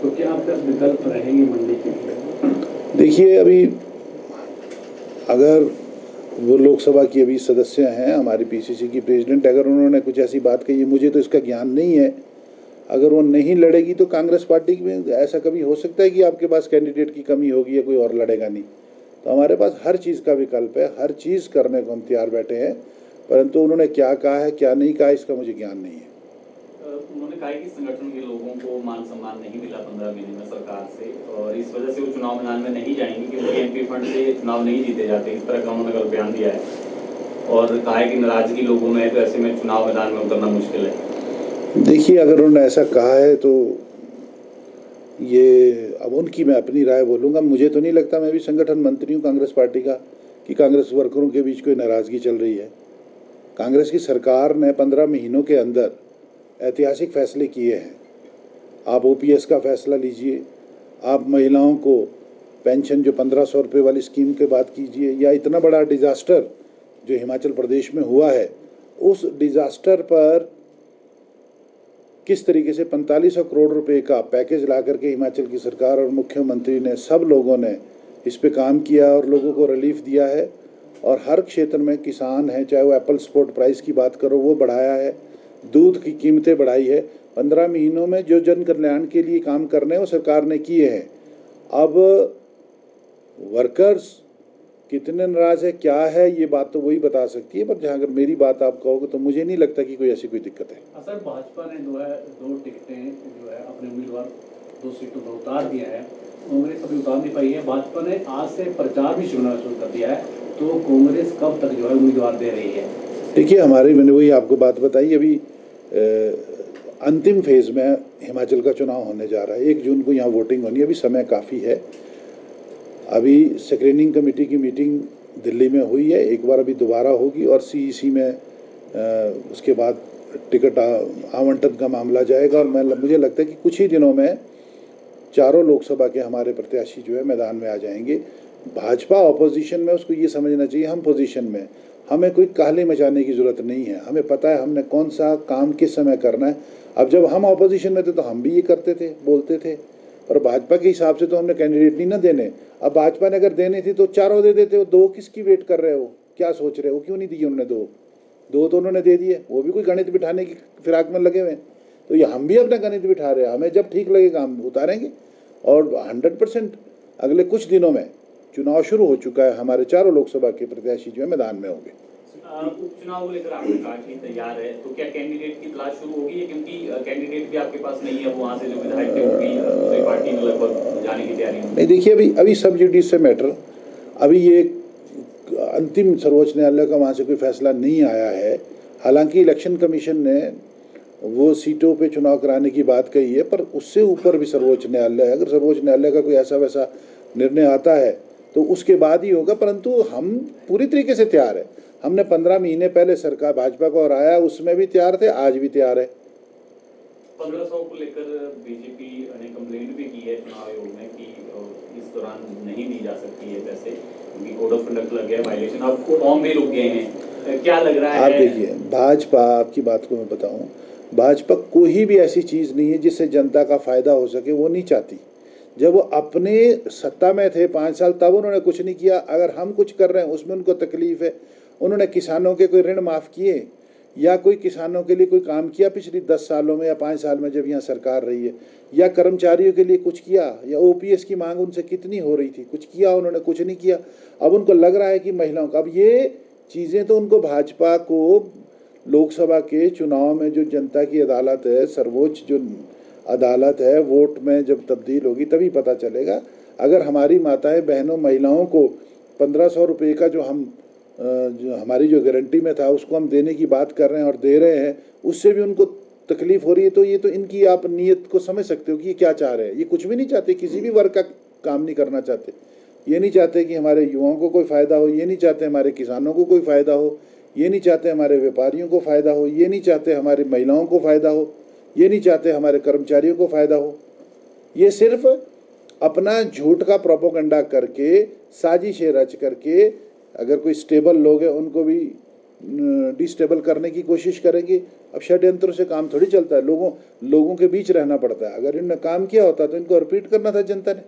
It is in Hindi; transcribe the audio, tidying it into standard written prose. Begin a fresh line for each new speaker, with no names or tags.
तो क्या आपका विकल्प रहेंगे मंडी के लिए?
देखिए, अभी अगर वो लोकसभा की अभी सदस्य हैं, हमारी पीसीसी की प्रेसिडेंट, अगर उन्होंने कुछ ऐसी बात कही है, मुझे तो इसका ज्ञान नहीं है, अगर वो नहीं लड़ेगी तो कांग्रेस पार्टी में ऐसा कभी हो सकता है कि आपके पास कैंडिडेट की कमी होगी या कोई और लड़ेगा नहीं। तो हमारे पास हर चीज़ का विकल्प है, हर चीज़ करने को हम तैयार बैठे हैं, परंतु उन्होंने क्या कहा है क्या नहीं कहा इसका मुझे ज्ञान नहीं है।
उन्होंने कहा कि संगठन के लोगों को मान सम्मान नहीं मिला 15 महीने में सरकार से, और इस वजह से वो चुनाव मैदान में नहीं जाएंगे क्योंकि एमपी फंड से चुनाव नहीं जीते जाते, इस तरह का उन्होंने कल बयान दिया है। और कहा है कि नाराजगी लोगों में है तो ऐसे में चुनाव मैदान में उतरना मुश्किल है।
देखिए, अगर उन्होंने ऐसा कहा है तो ये अब उनकी, मैं अपनी राय बोलूँगा, मुझे तो नहीं लगता, मैं भी संगठन मंत्री हूँ कांग्रेस पार्टी का, कि कांग्रेस वर्करों के बीच कोई नाराज़गी चल रही है। कांग्रेस की सरकार ने 15 महीनों के अंदर ऐतिहासिक फैसले किए हैं। आप ओपीएस का फैसला लीजिए, आप महिलाओं को पेंशन जो 1500 रुपये वाली स्कीम की बात कीजिए, या इतना बड़ा डिज़ास्टर जो हिमाचल प्रदेश में हुआ है, उस डिज़ास्टर पर किस तरीके से 4500 करोड़ रुपए का पैकेज ला करके हिमाचल की सरकार और मुख्यमंत्री ने, सब लोगों ने इस पे काम किया और लोगों को रिलीफ दिया है। और हर क्षेत्र में किसान हैं, चाहे वो एप्पल सपोर्ट प्राइस की बात करो वो बढ़ाया है, दूध की कीमतें बढ़ाई है। 15 महीनों में जो जन कल्याण के लिए काम करने वो सरकार ने किए हैं। अब वर्कर्स कितने नाराज है क्या है ये बात तो वही बता सकती है, पर जहाँ अगर मेरी बात आप कहोगे तो मुझे नहीं लगता कि कोई ऐसी कोई दिक्कत है।
सर, भाजपा ने जो है 2 टिकटें जो है अपने उम्मीदवार 2 सीटों पर उतार दिया है, कांग्रेस अभी उतार नहीं पाई है। भाजपा ने आज से प्रचार भी शुरू कर दिया है, तो कांग्रेस कब तक जो है उम्मीदवार दे रही है?
देखिए, हमारी, मैंने वही आपको बात बताई, अभी अंतिम फेज़ में हिमाचल का चुनाव होने जा रहा है। 1 जून को यहाँ वोटिंग होनी है, अभी समय काफ़ी है। अभी स्क्रीनिंग कमेटी की मीटिंग दिल्ली में हुई है, एक बार अभी दोबारा होगी, और सीईसी में उसके बाद टिकट आवंटन का मामला जाएगा। और मुझे लगता है कि कुछ ही दिनों में चारों लोकसभा के हमारे प्रत्याशी जो है मैदान में आ जाएंगे। भाजपा ऑपोजिशन में, उसको ये समझना चाहिए हम पोजीशन में, हमें कोई काहली मचाने की ज़रूरत नहीं है। हमें पता है हमने कौन सा काम किस समय करना है। अब जब हम ऑपोजिशन में थे तो हम भी ये करते थे, बोलते थे, पर भाजपा के हिसाब से तो हमने कैंडिडेट नहीं ना देने। अब भाजपा ने अगर देने थी तो चारों दे देते हो, 2 किसकी वेट कर रहे हो, क्या सोच रहे हो, क्यों नहीं दिए उन्होंने? 2 तो उन्होंने दे दिए, वो भी कोई गणित बिठाने की फिराक में लगे हुए। तो ये हम भी अपना गणित बिठा रहे हैं, हमें जब ठीक लगेगा हम उतारेंगे। और 100% अगले कुछ दिनों में चुनाव शुरू हो चुका है, हमारे चारों लोकसभा के प्रत्याशी जो है मैदान में होंगे।
उपचुनाव को लेकर आपने कहा कि तैयार है, तो क्या कैंडिडेट की तलाश शुरू होगी, क्योंकि कैंडिडेट भी आपके पास नहीं है, वहाँ से जो विधायक होगी दूसरी पार्टी में लगभग जाने की तैयारी में?
नहीं, देखिए, अभी सब जुडिस से मैटर, अभी ये अंतिम सर्वोच्च न्यायालय का वहाँ से कोई फैसला नहीं आया है। हालांकि इलेक्शन कमीशन ने वो सीटों पे चुनाव कराने की बात कही है, पर उससे ऊपर भी सर्वोच्च न्यायालय है। अगर सर्वोच्च न्यायालय का कोई ऐसा वैसा निर्णय आता है तो उसके बाद ही होगा, परंतु हम पूरी तरीके से तैयार है। हमने 15 महीने पहले सरकार भाजपा को हराया, उसमें भी तैयार थे, आज भी तैयार है।
1500 को लेकर बीजेपी ने कंप्लेंट भी की है चुनाव आयोग में कि इस दौरान नहीं दी जा सकती है पैसे, क्योंकि कोड ऑफ कंडक्ट लग गया वायलेशन, अब फॉर्म भी रुक गए हैं। क्या लग रहा है?
आप देखिए, भाजपा, आपकी बात को मैं बताऊं, भाजपा कोई भी ऐसी चीज़ नहीं है जिससे जनता का फ़ायदा हो सके, वो नहीं चाहती। जब वो अपने सत्ता में थे 5 साल, तब उन्होंने कुछ नहीं किया। अगर हम कुछ कर रहे हैं उसमें उनको तकलीफ़ है। उन्होंने किसानों के कोई ऋण माफ़ किए या कोई किसानों के लिए कोई काम किया पिछली 10 सालों में या 5 साल में जब यहाँ सरकार रही है, या कर्मचारियों के लिए कुछ किया, या ओपीएस की मांग उनसे कितनी हो रही थी, कुछ किया? उन्होंने कुछ नहीं किया। अब उनको लग रहा है कि महिलाओं का, अब ये चीज़ें तो उनको, भाजपा को, लोकसभा के चुनाव में जो जनता की अदालत है, सर्वोच्च जो अदालत है, वोट में जब तब्दील होगी तभी पता चलेगा। अगर हमारी माताएं बहनों महिलाओं को 1500 रुपये का जो हम जो हमारी जो गारंटी में था उसको हम देने की बात कर रहे हैं और दे रहे हैं, उससे भी उनको तकलीफ हो रही है, तो ये तो इनकी आप नीयत को समझ सकते हो कि ये क्या चाह रहे हैं। ये कुछ भी नहीं चाहते, किसी भी वर्ग का काम नहीं करना चाहते। ये नहीं चाहते कि हमारे युवाओं को कोई फ़ायदा हो, ये नहीं चाहते हमारे किसानों को कोई फ़ायदा हो, ये नहीं चाहते हमारे व्यापारियों को फ़ायदा हो, ये नहीं चाहते हमारी महिलाओं को फ़ायदा हो, ये नहीं चाहते हमारे कर्मचारियों को फ़ायदा हो। ये सिर्फ अपना झूठ का प्रोपोगंडा करके, साजिशें रच करके, अगर कोई स्टेबल लोग हैं उनको भी डिस्टेबल करने की कोशिश करेंगे। अब षड्यंत्रों से काम थोड़ी चलता है, लोगों के बीच रहना पड़ता है। अगर इन्होंने काम किया होता तो इनको रिपीट करना था जनता ने।